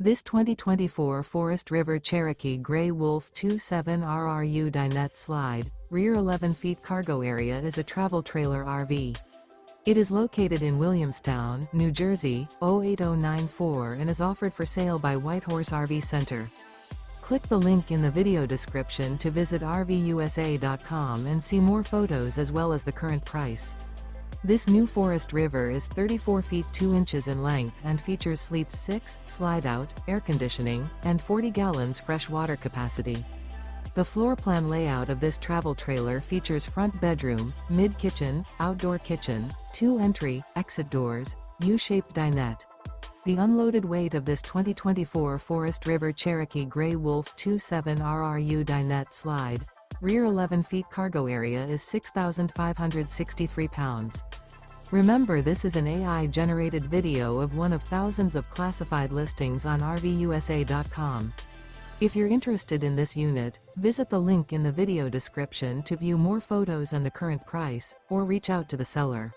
This 2024 Forest River Cherokee Grey Wolf 27RR U-Dinette Slide, rear 11 feet cargo area is a travel trailer RV. It is located in Williamstown, New Jersey, 08094 and is offered for sale by Whitehorse RV Center. Click the link in the video description to visit RVUSA.com and see more photos as well as the current price. This new Forest River is 34 feet 2 inches in length and features Sleep 6, Slideout, air conditioning, and 40 gallons fresh water capacity. The floor plan layout of this travel trailer features front bedroom, mid-kitchen, outdoor kitchen, 2 entry, exit doors, U-shaped dinette. The unloaded weight of this 2024 Forest River Cherokee Grey Wolf 27RR U-Dinette Slide, rear 11 feet cargo area is 6,563 pounds. Remember, this is an AI-generated video of one of thousands of classified listings on RVUSA.com. If you're interested in this unit, visit the link in the video description to view more photos and the current price, or reach out to the seller.